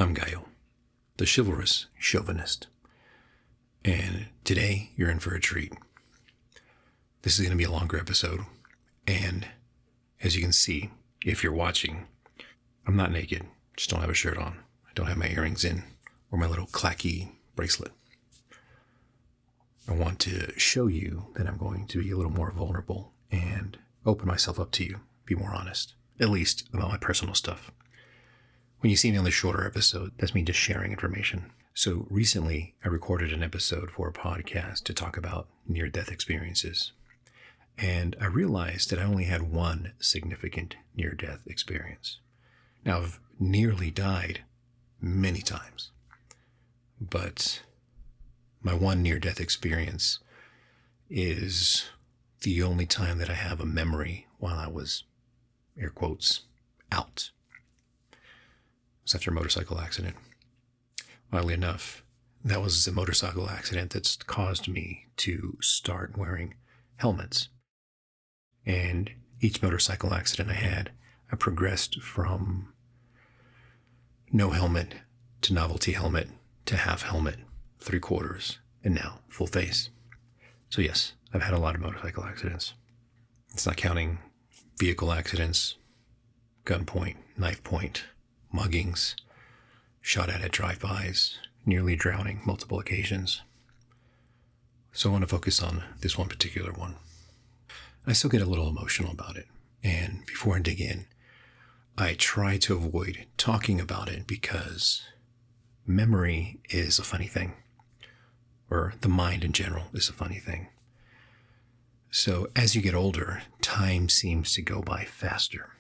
I'm Gaio, the chivalrous chauvinist, and today you're in for a treat. This is going to be a longer episode, and as you can see, if you're watching, I'm not naked, just don't have a shirt on. I don't have my earrings in, or my little clacky bracelet. I want to show you that I'm going to be a little more vulnerable and open myself up to you, be more honest, at least about my personal stuff. When you see me on the shorter episode, that's me just sharing information. So recently, I recorded an episode for a podcast to talk about near-death experiences. And I realized that I only had one significant near-death experience. Now, I've nearly died many times, but my one near-death experience is the only time that I have a memory while I was, air quotes, out. It was after a motorcycle accident. Oddly enough, that was a motorcycle accident that's caused me to start wearing helmets. And each motorcycle accident I had, I progressed from no helmet to novelty helmet to half helmet, 3/4, and now full face. So yes, I've had a lot of motorcycle accidents. It's not counting vehicle accidents, gunpoint, knife point, muggings, shot at drive-bys, nearly drowning multiple occasions. So I want to focus on this one particular one. I still get a little emotional about it. And before I dig in, I try to avoid talking about it because memory is a funny thing, or the mind in general is a funny thing. So as you get older, time seems to go by faster.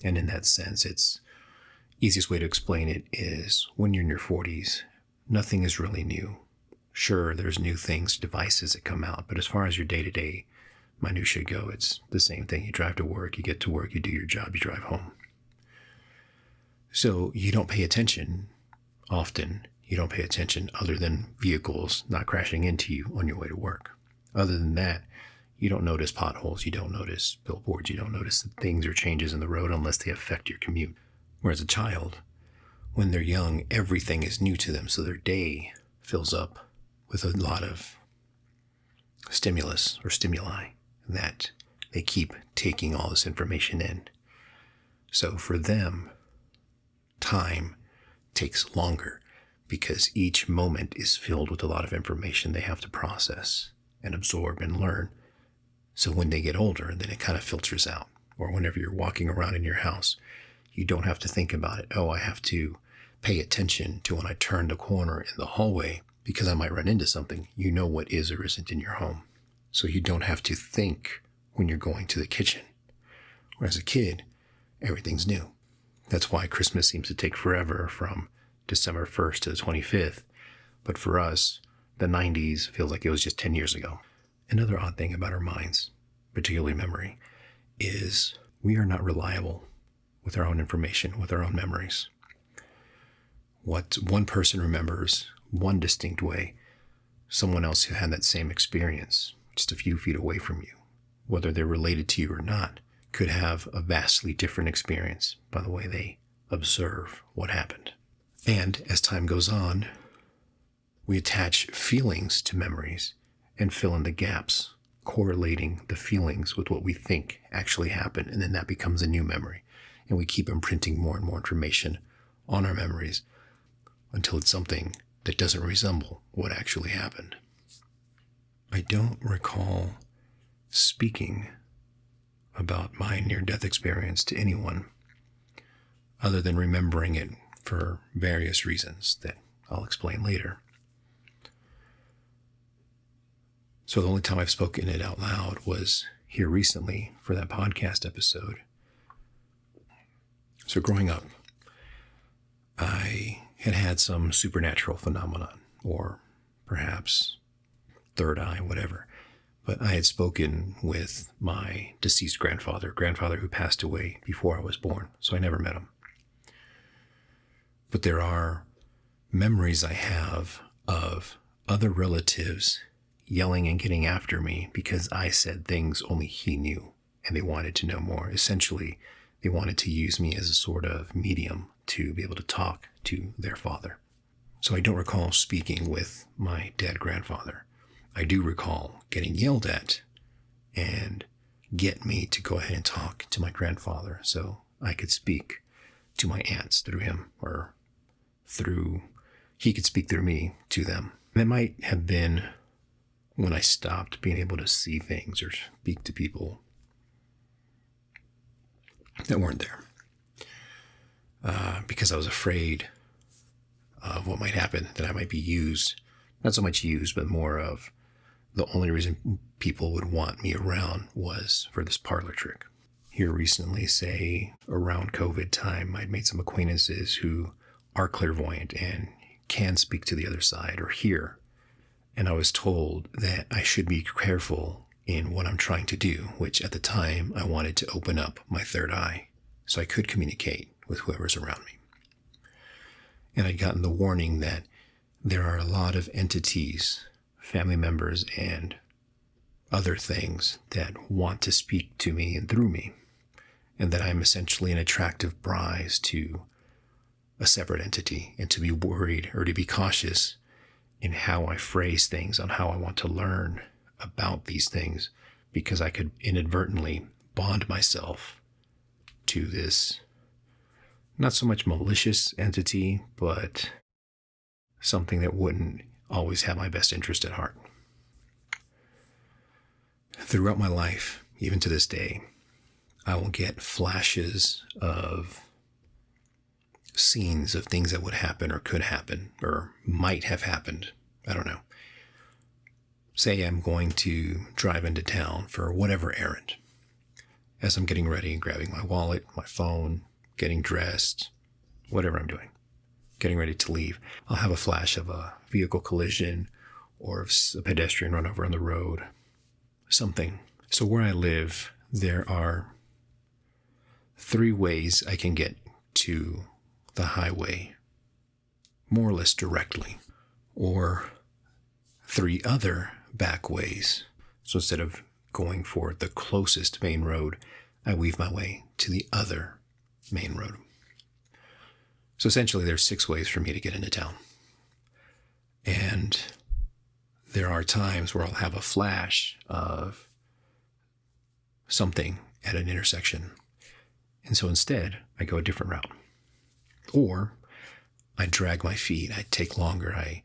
And in that sense, it's easiest way to explain it is when you're in your 40s, nothing is really new. Sure, there's new things, devices that come out, but as far as your day-to-day minutia go, it's the same thing. You drive to work, you get to work, you do your job, you drive home. So you don't pay attention often. You don't pay attention other than vehicles not crashing into you on your way to work. Other than that, you don't notice potholes, you don't notice billboards, you don't notice that things or changes in the road unless they affect your commute. Whereas a child, when they're young, everything is new to them, so their day fills up with a lot of stimulus or stimuli that they keep taking all this information in. So for them, time takes longer because each moment is filled with a lot of information they have to process and absorb and learn. So when they get older, then it kind of filters out. Or whenever you're walking around in your house, you don't have to think about it. Oh, I have to pay attention to when I turn the corner in the hallway because I might run into something. You know what is or isn't in your home. So you don't have to think when you're going to the kitchen. Whereas a kid, everything's new. That's why Christmas seems to take forever from December 1st to the 25th. But for us, the 90s feels like it was just 10 years ago. Another odd thing about our minds, particularly memory, is we are not reliable with our own information, with our own memories. What one person remembers one distinct way, someone else who had that same experience just a few feet away from you, whether they're related to you or not, could have a vastly different experience by the way they observe what happened. And as time goes on, we attach feelings to memories and fill in the gaps, correlating the feelings with what we think actually happened, and then that becomes a new memory. And we keep imprinting more and more information on our memories until it's something that doesn't resemble what actually happened. I don't recall speaking about my near-death experience to anyone other than remembering it for various reasons that I'll explain later. So the only time I've spoken it out loud was here recently for that podcast episode. So growing up, I had some supernatural phenomenon, or perhaps third eye, whatever. But I had spoken with my deceased grandfather who passed away before I was born, so I never met him. But there are memories I have of other relatives yelling and getting after me because I said things only he knew, and they wanted to know more. Essentially, they wanted to use me as a sort of medium to be able to talk to their father. So I don't recall speaking with my dead grandfather. I do recall getting yelled at and get me to go ahead and talk to my grandfather so I could speak to my aunts through him, or he could speak through me to them. That might have been when I stopped being able to see things or speak to people that weren't there. Because I was afraid of what might happen, that I might be used. Not so much used, but more of the only reason people would want me around was for this parlor trick. Here recently, say around COVID time, I'd made some acquaintances who are clairvoyant and can speak to the other side or hear. And I was told that I should be careful in what I'm trying to do, which at the time I wanted to open up my third eye so I could communicate with whoever's around me. And I'd gotten the warning that there are a lot of entities, family members, and other things that want to speak to me and through me, and that I'm essentially an attractive prize to a separate entity, and to be worried or to be cautious in how I phrase things, on how I want to learn about these things, because I could inadvertently bond myself to this not so much malicious entity, but something that wouldn't always have my best interest at heart. Throughout my life, even to this day, I will get flashes of scenes of things that would happen or could happen or might have happened. I don't know. Say I'm going to drive into town for whatever errand. As I'm getting ready and grabbing my wallet, my phone, getting dressed, whatever I'm doing, getting ready to leave, I'll have a flash of a vehicle collision or a pedestrian run over on the road, something. So where I live, there are 3 ways I can get to the highway, more or less directly, or 3 other back ways. So instead of going for the closest main road, I weave my way to the other main road. So essentially there's 6 ways for me to get into town. And there are times where I'll have a flash of something at an intersection. And so instead, I go a different route. Or I drag my feet, I take longer, I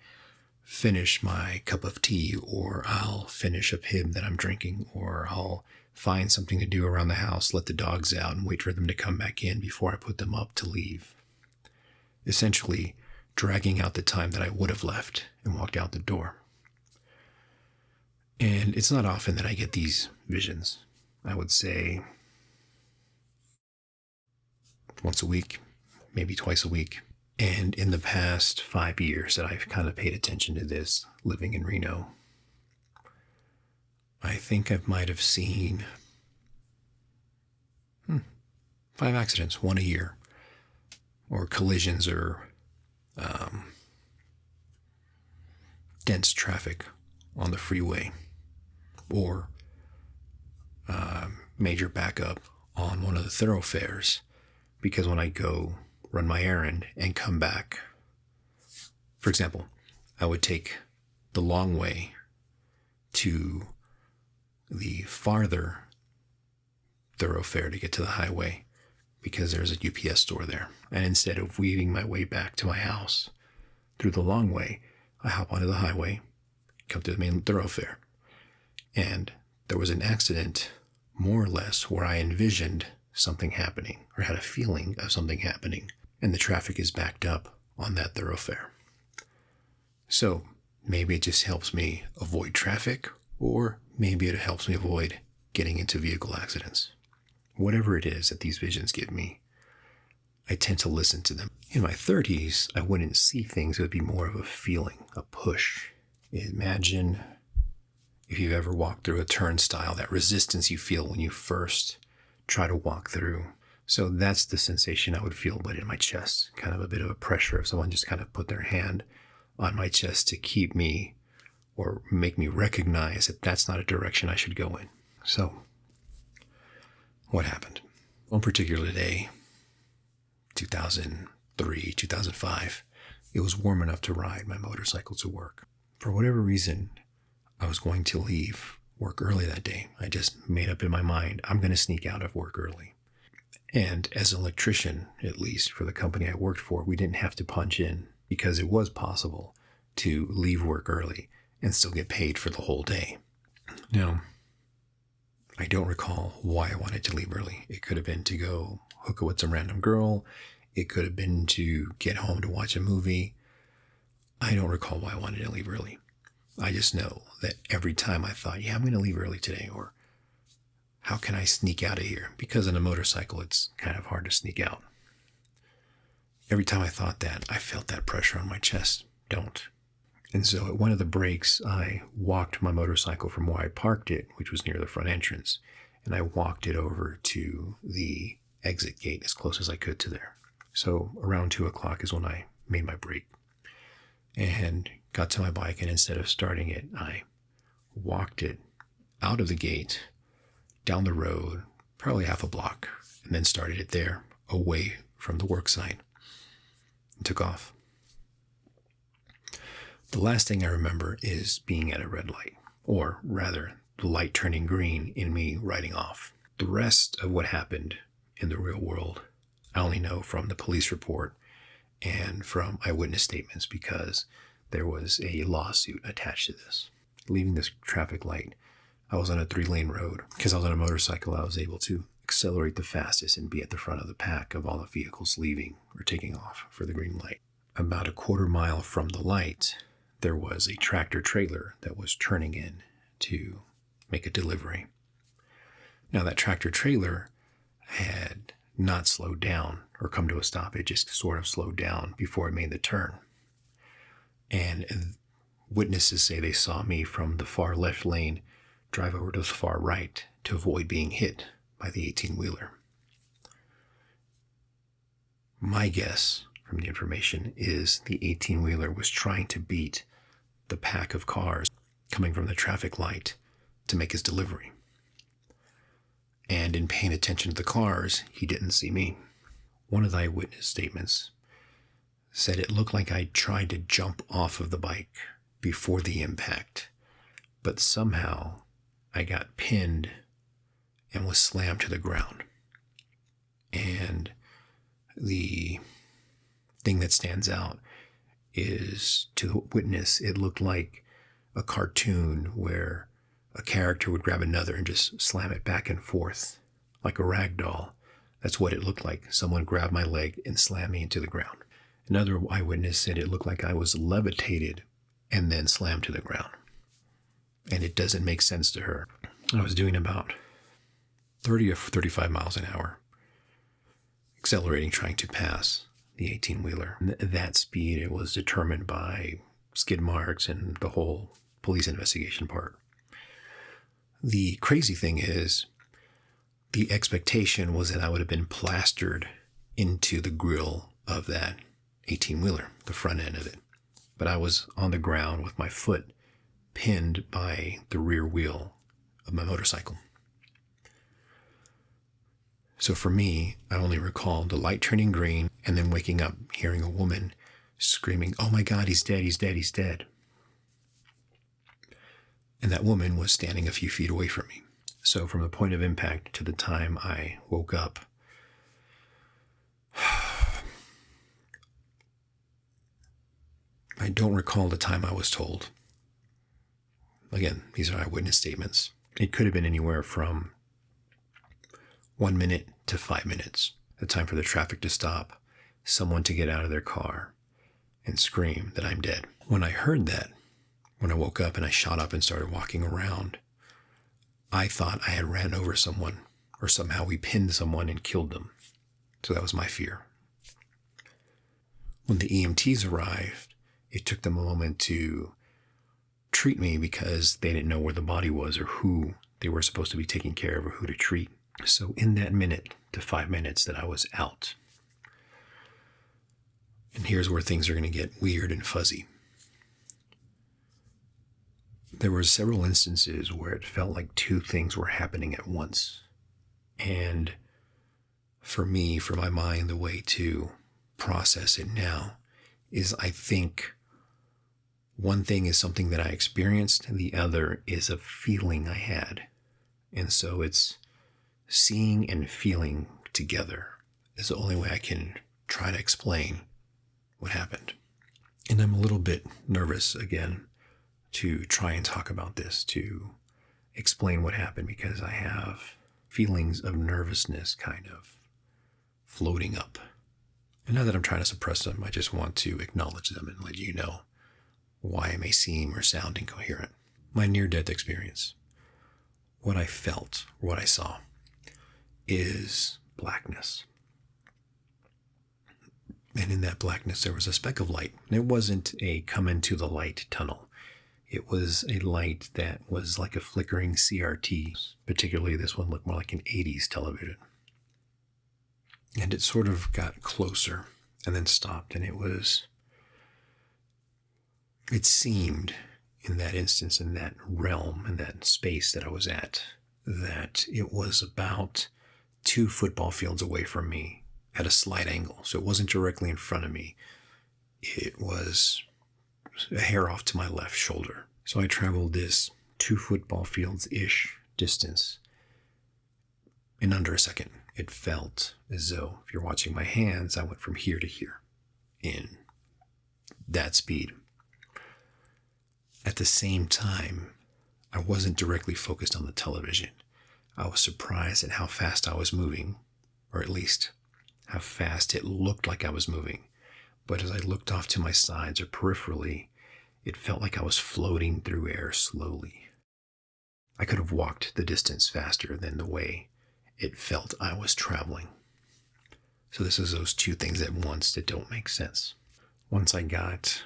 finish my cup of tea, or I'll finish a pib that I'm drinking, or I'll find something to do around the house, let the dogs out and wait for them to come back in before I put them up to leave. Essentially, dragging out the time that I would have left and walked out the door. And it's not often that I get these visions. I would say once a week, maybe twice a week. And in the past 5 years that I've kind of paid attention to this, living in Reno, I think I might have seen 5 accidents, 1 a year, or collisions, or dense traffic on the freeway, or major backup on one of the thoroughfares, because when I go run my errand and come back, for example, I would take the long way to the farther thoroughfare to get to the highway because there's a UPS store there. And instead of weaving my way back to my house through the long way, I hop onto the highway, come to the main thoroughfare. And there was an accident, more or less, where I envisioned something happening or had a feeling of something happening, and the traffic is backed up on that thoroughfare. So maybe it just helps me avoid traffic, or maybe it helps me avoid getting into vehicle accidents. Whatever it is that these visions give me, I tend to listen to them. In my 30s, I wouldn't see things. It would be more of a feeling, a push. Imagine if you've ever walked through a turnstile, that resistance you feel when you first try to walk through. So that's the sensation I would feel, but in my chest, kind of a bit of a pressure if someone just kind of put their hand on my chest to keep me or make me recognize that that's not a direction I should go in. So what happened? One particular day, 2010, 2005, it was warm enough to ride my motorcycle to work. For whatever reason, I was going to leave work early that day. I just made up in my mind, I'm going to sneak out of work early. And as an electrician, at least for the company I worked for, we didn't have to punch in because it was possible to leave work early and still get paid for the whole day. Now, I don't recall why I wanted to leave early. It could have been to go hook up with some random girl. It could have been to get home to watch a movie. I don't recall why I wanted to leave early. I just know that every time I thought, yeah, I'm going to leave early today, or how can I sneak out of here? Because on a motorcycle, it's kind of hard to sneak out. Every time I thought that, I felt that pressure on my chest. Don't. And so at one of the breaks, I walked my motorcycle from where I parked it, which was near the front entrance, and I walked it over to the exit gate as close as I could to there. So around 2 o'clock is when I made my break and got to my bike, and instead of starting it, I walked it out of the gate, down the road, probably half a block, and then started it there, away from the work site, and took off. The last thing I remember is being at a red light, or rather, the light turning green and me riding off. The rest of what happened in the real world, I only know from the police report and from eyewitness statements, because there was a lawsuit attached to this. Leaving this traffic light, I was on a 3-lane road. Because I was on a motorcycle, I was able to accelerate the fastest and be at the front of the pack of all the vehicles leaving or taking off for the green light. About a quarter mile from the light, there was a tractor trailer that was turning in to make a delivery. Now that tractor trailer had not slowed down or come to a stop. It just sort of slowed down before it made the turn. And witnesses say they saw me from the far left lane drive over to the far right to avoid being hit by the 18-wheeler. My guess from the information is the 18-wheeler was trying to beat the pack of cars coming from the traffic light to make his delivery. And in paying attention to the cars, he didn't see me. One of the eyewitness statements said it looked like I tried to jump off of the bike before the impact, but somehow I got pinned and was slammed to the ground. And the thing that stands out is, to the witness, it looked like a cartoon where a character would grab another and just slam it back and forth like a rag doll. That's what it looked like. Someone grabbed my leg and slammed me into the ground. Another eyewitness said it looked like I was levitated and then slammed to the ground. And it doesn't make sense to her. I was doing about 30 or 35 miles an hour, accelerating, trying to pass the 18-wheeler. That speed, it was determined by skid marks and the whole police investigation part. The crazy thing is, the expectation was that I would have been plastered into the grill of that 18-wheeler, the front end of it. But I was on the ground with my foot pinned by the rear wheel of my motorcycle. So for me, I only recall the light turning green and then waking up hearing a woman screaming, "Oh my God, he's dead, he's dead, he's dead." And that woman was standing a few feet away from me. So from the point of impact to the time I woke up, I don't recall the time I was told. Again, these are eyewitness statements. It could have been anywhere from 1 minute to 5 minutes, the time for the traffic to stop, someone to get out of their car and scream that I'm dead. When I heard that, when I woke up and I shot up and started walking around, I thought I had ran over someone, or somehow we pinned someone and killed them. So that was my fear. When the EMTs arrived, it took them a moment to treat me because they didn't know where the body was or who they were supposed to be taking care of or who to treat. So in that minute to 5 minutes that I was out, and here's where things are going to get weird and fuzzy. There were several instances where it felt like two things were happening at once. And for me, for my mind, the way to process it now is I think one thing is something that I experienced, and the other is a feeling I had. And so it's seeing and feeling together is the only way I can try to explain what happened. And I'm a little bit nervous again to try and talk about this, to explain what happened, because I have feelings of nervousness kind of floating up. And not that I'm trying to suppress them, I just want to acknowledge them and let you know why I may seem or sound incoherent. My near-death experience, what I felt, what I saw, is blackness. And in that blackness, there was a speck of light. And it wasn't a come into the light tunnel. It was a light that was like a flickering CRT. Particularly, this one looked more like an 80s television. And it sort of got closer and then stopped. And it seemed in that instance, in that realm, in that space that I was at, that it was about 2 football fields away from me at a slight angle. So it wasn't directly in front of me. It was a hair off to my left shoulder. So I traveled this 2 football fields-ish distance in under a second. It felt as though, if you're watching my hands, I went from here to here in that speed. At the same time, I wasn't directly focused on the television. I was surprised at how fast I was moving, or at least how fast it looked like I was moving. But as I looked off to my sides or peripherally, it felt like I was floating through air slowly. I could have walked the distance faster than the way it felt I was traveling. So this is those 2 things at once that don't make sense. Once I got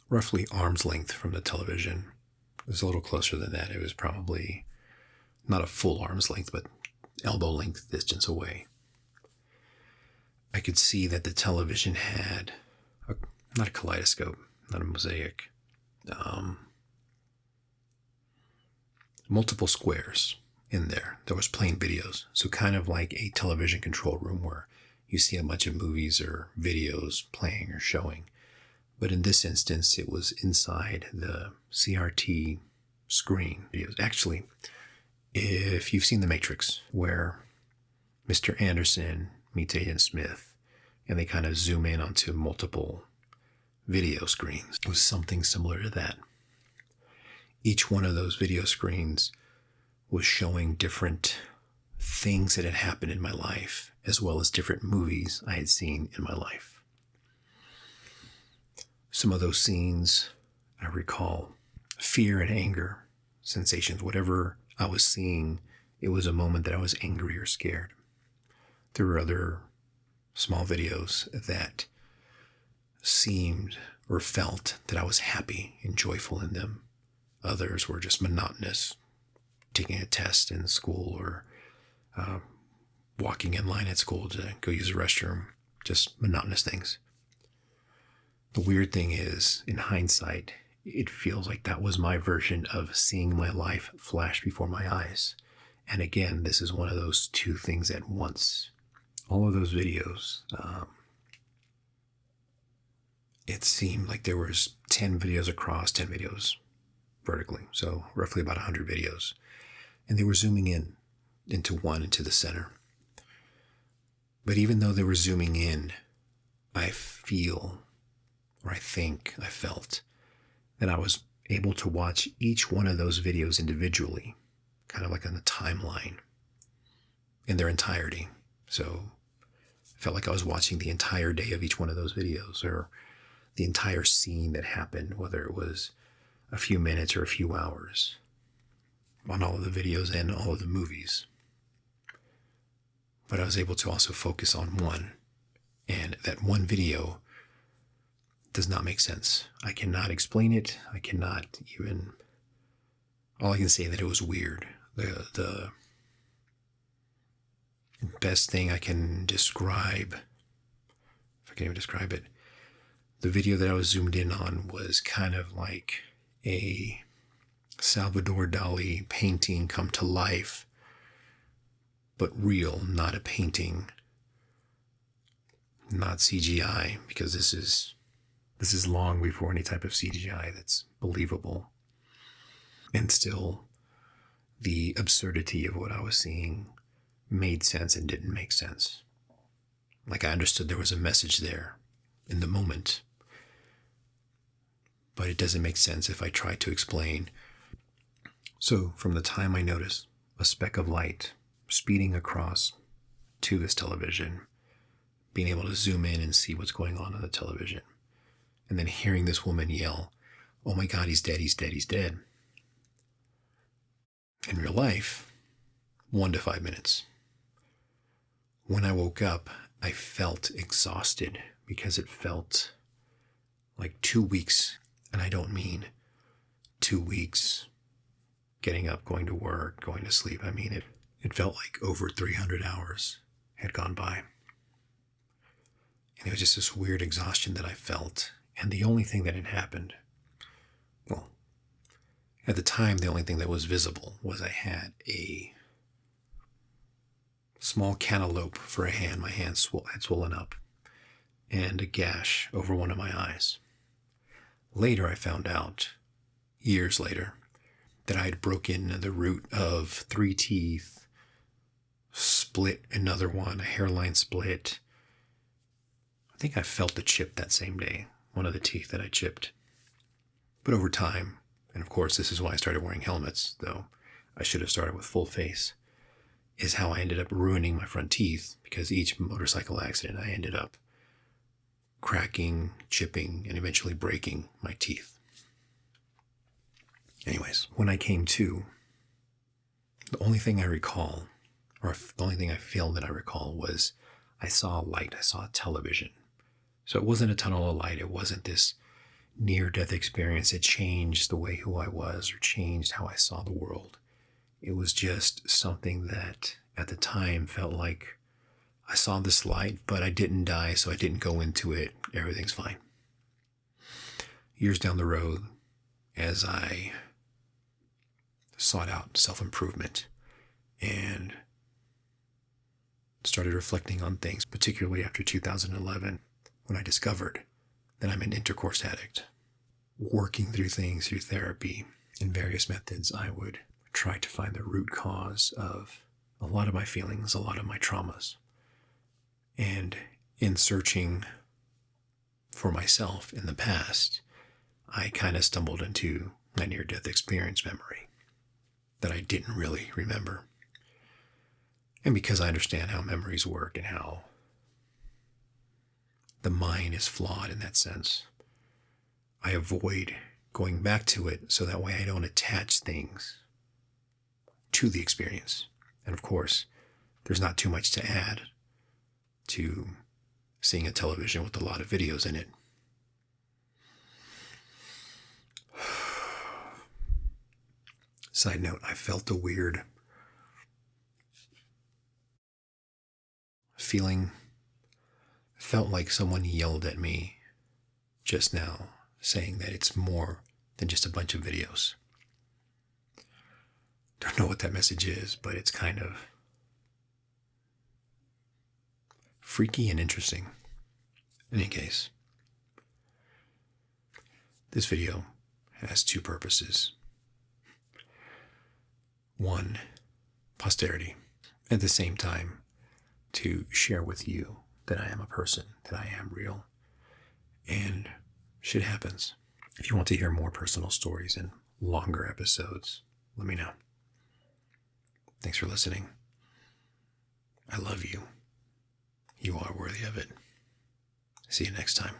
roughly arm's length from the television, it was a little closer than that. It was probably not a full arm's length, but elbow length distance away. I could see that the television had not a kaleidoscope, not a mosaic, multiple squares in there. There was playing videos. So kind of like a television control room where you see a bunch of movies or videos playing or showing. But in this instance, it was inside the CRT screen videos. Actually, if you've seen The Matrix, where Mr. Anderson meets Agent Smith, and they kind of zoom in onto multiple video screens, it was something similar to that. Each one of those video screens was showing different things that had happened in my life, as well as different movies I had seen in my life. Some of those scenes, I recall fear and anger sensations. Whatever I was seeing, it was a moment that I was angry or scared. There were other small videos that seemed or felt that I was happy and joyful in them. Others were just monotonous, taking a test in school or walking in line at school to go use the restroom, just monotonous things. The weird thing is, in hindsight, it feels like that was my version of seeing my life flash before my eyes. And again, this is one of those 2 things at once. All of those videos, it seemed like there was 10 videos across, 10 videos vertically, so roughly about 100 videos. And they were zooming in into one, into the center. But even though they were zooming in, I feel, or I think I felt, that I was able to watch each one of those videos individually, kind of like on a timeline, in their entirety. So I felt like I was watching the entire day of each one of those videos, or the entire scene that happened, whether it was a few minutes or a few hours, on all of the videos and all of the movies. But I was able to also focus on one, and that one video does not make sense. I cannot explain it. I cannot even, all I can say is that it was weird. The best thing I can describe, if I can even describe it, the video that I was zoomed in on was kind of like a Salvador Dali painting come to life, but real, not a painting not CGI, because this is long before any type of CGI that's believable. And still, the absurdity of what I was seeing made sense and didn't make sense. Like, I understood there was a message there in the moment, but it doesn't make sense if I try to explain. So from the time I noticed a speck of light speeding across to this television, being able to zoom in and see what's going on the television, and then hearing this woman yell, "Oh my God, he's dead, he's dead, he's dead." In real life, 1 to 5 minutes. When I woke up, I felt exhausted because it felt like 2 weeks, and I don't mean 2 weeks getting up, going to work, going to sleep. I mean, it felt like over 300 hours had gone by. And it was just this weird exhaustion that I felt. And the only thing that had happened, well, at the time, the only thing that was visible was I had a small cantaloupe for a hand. My hand had swollen up, and a gash over one of my eyes. Later, I found out, years later, that I had broken the root of 3 teeth, split another one, a hairline split. I think I felt the chip that same day, one of the teeth that I chipped. But over time, and of course this is why I started wearing helmets, though I should have started with full face, is how I ended up ruining my front teeth, because each motorcycle accident I ended up cracking, chipping, and eventually breaking my teeth. Anyways, when I came to, the only thing I recall, or the only thing I feel that I recall, was I saw a light, I saw a television. So it wasn't a tunnel of light, it wasn't this near-death experience that changed the way who I was or changed how I saw the world. It was just something that at the time felt like I saw this light, but I didn't die, so I didn't go into it. Everything's fine. Years down the road, as I sought out self-improvement and started reflecting on things, particularly after 2011, when I discovered that I'm an intercourse addict, working through things through therapy and various methods, I would try to find the root cause of a lot of my feelings, a lot of my traumas. And in searching for myself in the past, I kind of stumbled into my near-death experience memory that I didn't really remember. And because I understand how memories work and how the mind is flawed in that sense, I avoid going back to it so that way I don't attach things to the experience. And of course, there's not too much to add to seeing a television with a lot of videos in it. Side note, I felt a weird feeling. Felt like someone yelled at me just now, saying that it's more than just a bunch of videos. Don't know what that message is, but it's kind of freaky and interesting. In any case, this video has 2 purposes. 1, posterity. At the same time, to share with you that I am a person, that I am real, and shit happens. If you want to hear more personal stories and longer episodes, let me know. Thanks for listening. I love you. You are worthy of it. See you next time.